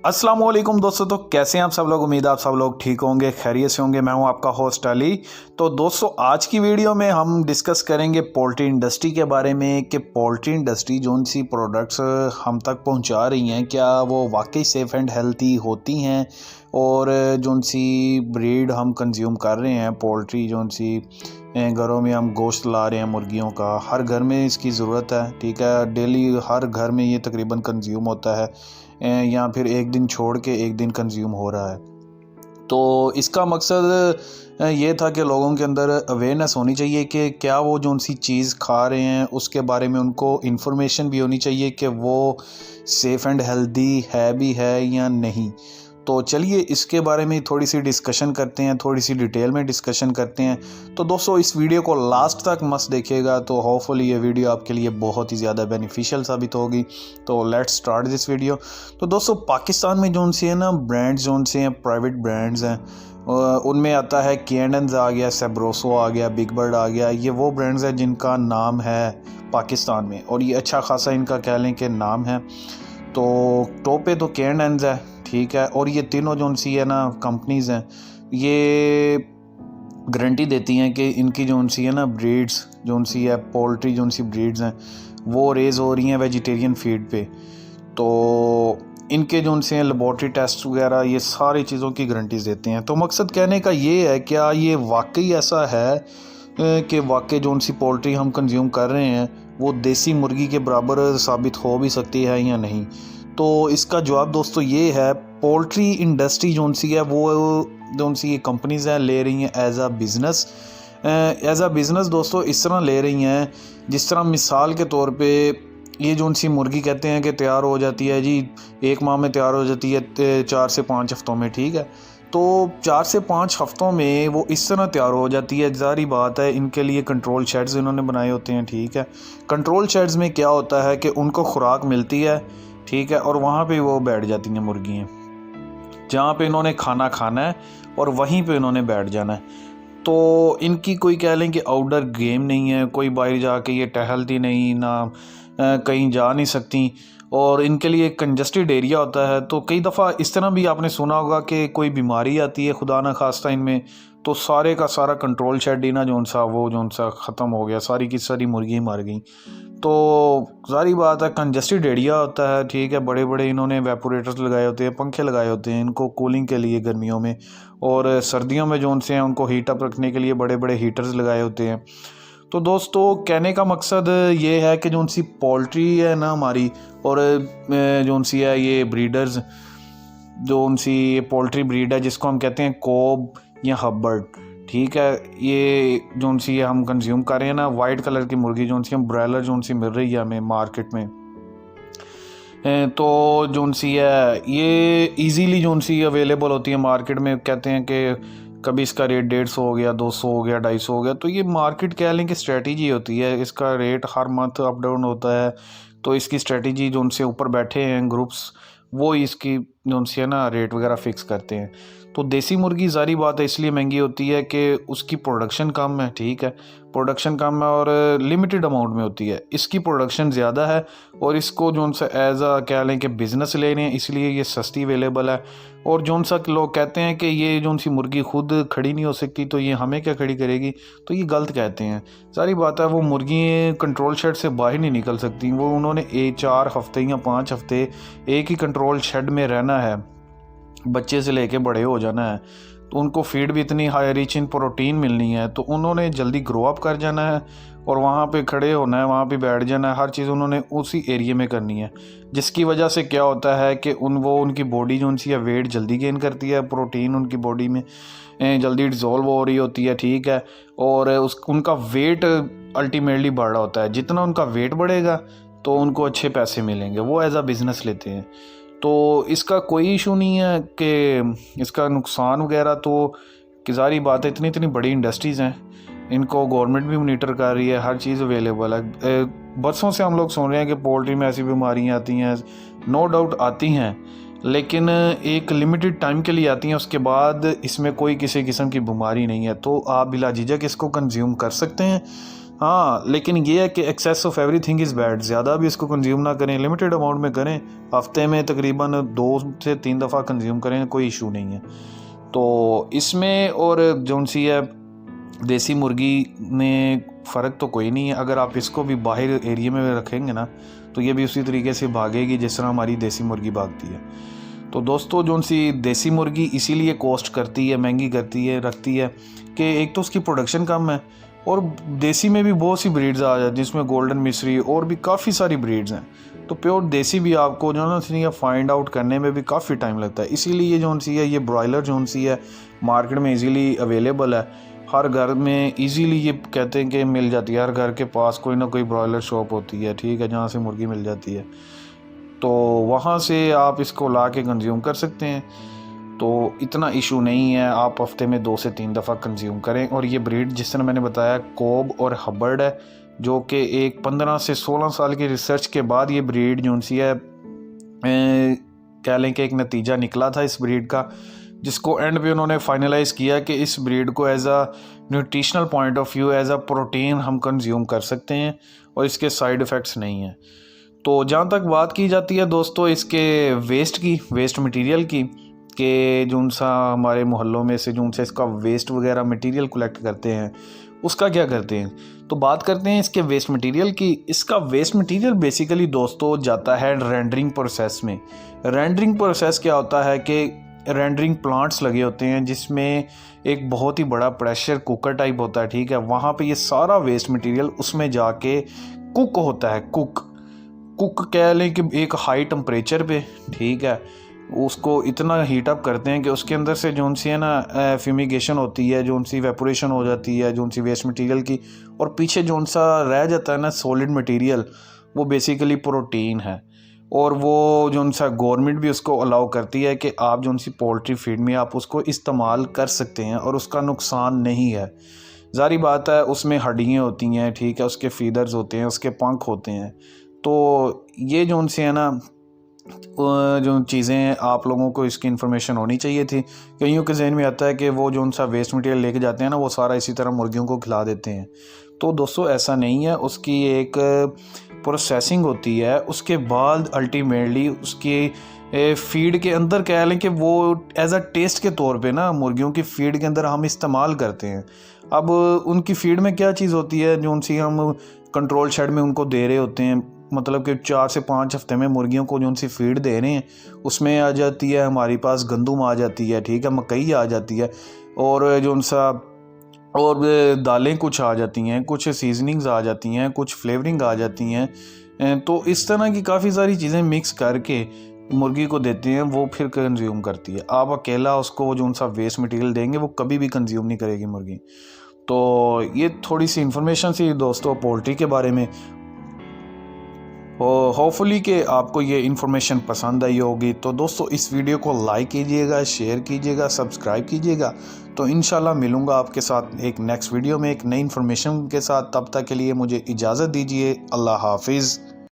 अस्सलाम वालेकुम दोस्तों। तो कैसे हैं आप सब लोग। उम्मीद है आप सब लोग ठीक होंगे, खैरियत से होंगे। मैं हूं आपका होस्ट अली। तो दोस्तों आज की वीडियो में हम डिस्कस करेंगे पोल्ट्री इंडस्ट्री के बारे में कि पोल्ट्री इंडस्ट्री जोन सी प्रोडक्ट्स हम तक पहुंचा रही हैं क्या वो वाकई सेफ़ एंड हेल्थी होती हैं, और जोन सी ब्रीड हम कंज्यूम कर रहे हैं पोल्ट्री जोन सी घरों में हम गोश्त ला रहे हैं मुर्गियों का, हर घर में इसकी ज़रूरत है। ठीक है, डेली हर घर में ये तकरीबन कंज्यूम होता है, या फिर एक दिन छोड़ के एक दिन कंज्यूम हो रहा है। तो इसका मकसद ये था कि लोगों के अंदर अवेयरनेस होनी चाहिए कि क्या वो जो सी चीज़ खा रहे हैं उसके बारे में उनको इन्फॉर्मेशन भी होनी चाहिए कि वो सेफ़ एंड हेल्दी है भी है या नहीं। तो चलिए इसके बारे में थोड़ी सी डिस्कशन करते हैं, थोड़ी सी डिटेल में डिस्कशन करते हैं। तो दोस्तों इस वीडियो को लास्ट तक मस्त देखिएगा, तो होपफुली ये वीडियो आपके लिए बहुत ही ज़्यादा बेनिफिशियल साबित होगी। तो लेट्स स्टार्ट दिस वीडियो। तो दोस्तों पाकिस्तान में जोन सी है ना ब्रांड्स जोन से हैं, प्राइवेट ब्रांड्स हैं, उनमें आता है कैडेंस आ गया, सेब्रोसो आ गया, बिग बर्ड आ गया। ये वो ब्रांड्स हैं जिनका नाम है पाकिस्तान में, और ये अच्छा खासा इनका कह लें कि नाम है। तो टॉप पे तो कैडेंस है, ठीक है। और ये तीनों जोन सी है ना कंपनीज़ हैं, ये गारंटी देती हैं कि इनकी जोन सी है ना ब्रीड्स जोन सी है, पोल्ट्री जोन सी ब्रीड्स हैं वो रेज़ हो रही हैं वेजिटेरियन फीड पे। तो इनके जोन से लेबॉर्ट्री टेस्ट वगैरह ये सारी चीज़ों की गारंटीज़ देते हैं। तो मकसद कहने का ये है, क्या ये वाकई ऐसा है कि वाकई जोन सी पोल्ट्री हम कंज्यूम कर रहे हैं वो देसी मुर्गी के बराबर साबित हो भी सकती है या नहीं। तो इसका जवाब दोस्तों ये है, पोल्ट्री इंडस्ट्री जोन सी है वो जोन सी ये कंपनीज़ हैं ले रही हैं एज आ बिज़नेस दोस्तों इस तरह ले रही हैं जिस तरह मिसाल के तौर पे ये जोन सी मुर्गी कहते हैं कि तैयार हो जाती है जी, 1 माह में तैयार हो जाती है 4 से 5 हफ्तों में, ठीक है। तो 4 से 5 हफ्तों में वो इस तरह तैयार हो जाती है। ज़ाहिर बात है इनके लिए कंट्रोल शेड्स इन्होंने बनाए होते हैं, ठीक है। कंट्रोल शेड्स में क्या होता है कि उनको खुराक मिलती है, ठीक है, और वहाँ पे वो बैठ जाती हैं मुर्गियाँ, जहाँ पे इन्होंने खाना खाना है और वहीं पे इन्होंने बैठ जाना है। तो इनकी कोई कह लें कि आउटडोर गेम नहीं है, कोई बाहर जाके ये टहलती नहीं ना, कहीं जा नहीं सकती, और इनके लिए कंजस्टेड एरिया होता है। तो कई दफ़ा इस तरह भी आपने सुना होगा कि कोई बीमारी आती है खुदा ना खास्ता इनमें, तो सारे का सारा कंट्रोल शेड ही ना जोन सा ख़त्म हो गया, सारी की सारी मुर्गी मर गई। तो ज़ाहिर बात है कंजस्टेड एरिया होता है, ठीक है। बड़े बड़े इन्होंने वेपोरेटर्स लगाए होते हैं, पंखे लगाए होते हैं इनको कूलिंग के लिए गर्मियों में, और सर्दियों में जोन से हैं उनको हीट अप रखने के लिए बड़े बड़े हीटर्स लगाए होते हैं। तो दोस्तों कहने का मकसद ये है कि जोन सी पोल्ट्री है ना हमारी, और जोन सी है ये ब्रीडर्स जोन सी ये पोल्ट्री ब्रीड है जिसको हम कहते हैं कोब या हब्बर्ड, ठीक है। ये जोन सी हम कंज्यूम कर रहे हैं ना, वाइट कलर की मुर्गी जोन सी हम ब्रॉयलर जोन सी मिल रही है हमें मार्केट में। तो जोन सी है ये इजीली जोन सी अवेलेबल होती है मार्केट में। कहते हैं कि कभी इसका रेट 150 हो गया, 200 हो गया, 250 हो गया। तो ये मार्केट कह लें कि स्ट्रेटजी होती है, इसका रेट हर मंथ अप डाउन होता है। तो इसकी स्ट्रेटजी जो उनसे ऊपर बैठे हैं ग्रुप्स, वो इसकी जो उनसे है ना रेट वगैरह फ़िक्स करते हैं। तो देसी मुर्गी ज़ाहिर बात है इसलिए महंगी होती है कि उसकी प्रोडक्शन कम है, ठीक है। प्रोडक्शन कम है और लिमिटेड अमाउंट में होती है, इसकी प्रोडक्शन ज़्यादा है, और इसको जो सा एज आ कह लें कि बिज़नेस ले रहे हैं इसलिए ये सस्ती अवेलेबल है। और जो सा लोग कहते हैं कि ये जो सी मुर्गी खुद खड़ी नहीं हो सकती तो ये हमें क्या खड़ी करेगी, तो ये गलत कहते हैं। सारी बात है वो मुर्गी कंट्रोल शेड से बाहर नहीं निकल सकती, वो उन्होंने 4 हफ्ते या 5 हफ्ते एक ही कंट्रोल शेड में रहना है, बच्चे से लेके बड़े हो जाना है। तो उनको फीड भी इतनी हाई रिच इन प्रोटीन मिलनी है, तो उन्होंने जल्दी ग्रो अप कर जाना है और वहाँ पे खड़े होना है, वहाँ पे बैठ जाना है, हर चीज़ उन्होंने उसी एरिया में करनी है। जिसकी वजह से क्या होता है कि उनकी बॉडी जो उनसी है वेट जल्दी गेन करती है, प्रोटीन उनकी बॉडी में जल्दी डिज़ोल्व हो रही होती है, ठीक है। और उनका वेट अल्टीमेटली बढ़ रहा होता है, जितना उनका वेट बढ़ेगा तो उनको अच्छे पैसे मिलेंगे, वो एज अ बिज़नेस लेते हैं। तो इसका कोई इशू नहीं है कि इसका नुकसान वगैरह, तो कि ज़ाहिर बात है इतनी इतनी बड़ी इंडस्ट्रीज़ हैं, इनको गवर्नमेंट भी मॉनिटर कर रही है, हर चीज़ अवेलेबल है। बरसों से हम लोग सुन रहे हैं कि पोल्ट्री में ऐसी बीमारियां आती हैं, नो डाउट आती हैं, लेकिन एक लिमिटेड टाइम के लिए आती हैं, उसके बाद इसमें कोई किसी किस्म की बीमारी नहीं है। तो आप बिला झिझक इसको कंज्यूम कर सकते हैं। हाँ, लेकिन ये है कि excess of everything is bad. ज़्यादा भी इसको कंज्यूम ना करें, लिमिटेड अमाउंट में करें। हफ्ते में तकरीबन 2 से 3 दफ़ा कंज्यूम करें, कोई इशू नहीं है। तो इसमें और जौन सी है देसी मुर्गी में फ़र्क तो कोई नहीं है। अगर आप इसको भी बाहर एरिया में रखेंगे ना, तो ये भी उसी तरीके से भागेगी जिस तरह हमारी देसी मुर्गी भागती है। तो दोस्तों जौन सी देसी मुर्गी इसीलिए कॉस्ट करती है, महंगी करती है, रखती है कि एक तो उसकी प्रोडक्शन कम है, और देसी में भी बहुत सी ब्रीड्स आ जाती हैं जिसमें गोल्डन मिस्री और भी काफ़ी सारी ब्रीड्स हैं। तो प्योर देसी भी आपको जो ना सी फाइंड आउट करने में भी काफ़ी टाइम लगता है। इसीलिए ये जौन सी है ये ब्रॉयलर जौन सी है मार्केट में इजीली अवेलेबल है। हर घर में इजीली ये कहते हैं कि मिल जाती है। हर घर के पास कोई ना कोई ब्रॉयलर शॉप होती है, ठीक है, जहाँ से मुर्गी मिल जाती है। तो वहाँ से आप इसको ला के कंज्यूम कर सकते हैं। तो इतना इशू नहीं है, आप हफ्ते में 2 से 3 दफ़ा कंज्यूम करें। और ये ब्रीड जिस तरह मैंने बताया कोब और हबर्ड है, जो कि एक 15 से 16 साल की रिसर्च के बाद ये ब्रीड जो सी है कह लें कि एक नतीजा निकला था इस ब्रीड का, जिसको एंड पे उन्होंने फाइनलाइज़ किया कि इस ब्रीड को as a nutritional point of view as a protein हम कंज्यूम कर सकते हैं और इसके साइड इफ़ेक्ट्स नहीं हैं। तो जहाँ तक बात की जाती है दोस्तों इसके वेस्ट मटेरियल की, कि जो सा हमारे मोहल्लों में से जो सा इसका वेस्ट वगैरह मटेरियल कलेक्ट करते हैं, उसका क्या करते हैं। तो बात करते हैं इसके वेस्ट मटेरियल की। इसका वेस्ट मटेरियल बेसिकली दोस्तों जाता है रेंडरिंग प्रोसेस में। रेंडरिंग प्रोसेस क्या होता है कि रेंडरिंग प्लांट्स लगे होते हैं जिसमें एक बहुत ही बड़ा प्रेशर कुकर टाइप होता है, ठीक है। वहाँ पे ये सारा वेस्ट मटेरियल उसमें जाके कुक होता है। कुक कह लें कि एक हाई टेम्परेचर पे, ठीक है, उसको इतना हीट अप करते हैं कि उसके अंदर से जो सी है ना फ्यूमिगेशन होती है, जो सी वेपोरेशन हो जाती है जो सी वेस्ट मटेरियल की, और पीछे जो सा रह जाता है ना सॉलिड मटेरियल, वो बेसिकली प्रोटीन है। और वो जो सा गवर्नमेंट भी उसको अलाउ करती है कि आप जो सी पोल्ट्री फीड में आप उसको इस्तेमाल कर सकते हैं और उसका नुकसान नहीं है। ज़ाहिर बात है उसमें हड्डियाँ होती हैं, ठीक है, उसके फीदर्स होते हैं, उसके पंख होते हैं। तो ये जो से है ना जो चीज़ें आप लोगों को इसकी इन्फॉर्मेशन होनी चाहिए थी। कईयों के जहन में आता है कि वो जो सा वेस्ट मटेरियल लेके जाते हैं ना वो सारा इसी तरह मुर्गियों को खिला देते हैं। तो दोस्तों ऐसा नहीं है, उसकी एक प्रोसेसिंग होती है, उसके बाद अल्टीमेटली उसकी फीड के अंदर कह लें कि वो एज अ टेस्ट के तौर पे ना मुर्गियों की फीड के अंदर हम इस्तेमाल करते हैं। अब उनकी फीड में क्या चीज़ होती है जो उनसी हम कंट्रोल शेड में उनको दे रहे होते हैं, मतलब कि 4 से 5 हफ्ते में मुर्गियों को जो सी फीड दे रहे हैं उसमें आ जाती है हमारे पास गंदुम आ जाती है, ठीक है, मकई आ जाती है, और जो सा और दालें कुछ आ जाती हैं, कुछ सीजनिंग्स आ जाती हैं, कुछ फ्लेवरिंग आ जाती हैं। तो इस तरह की काफ़ी सारी चीज़ें मिक्स करके मुर्गी को देते हैं, वो फिर कंज्यूम करती है। आप अकेला उसको जो सा वेस्ट मटेरियल देंगे वो कभी भी कंज्यूम नहीं करेगी मुर्गी। तो ये थोड़ी सी इन्फॉर्मेशन थी दोस्तों पोल्ट्री के बारे में। होपफुली कि आपको ये इन्फॉर्मेशन पसंद आई होगी। तो दोस्तों इस वीडियो को लाइक कीजिएगा, शेयर कीजिएगा, सब्सक्राइब कीजिएगा। तो इंशाल्लाह मिलूँगा आपके साथ एक नेक्स्ट वीडियो में एक नई इन्फॉर्मेशन के साथ। तब तक के लिए मुझे इजाज़त दीजिए। अल्लाह हाफिज़।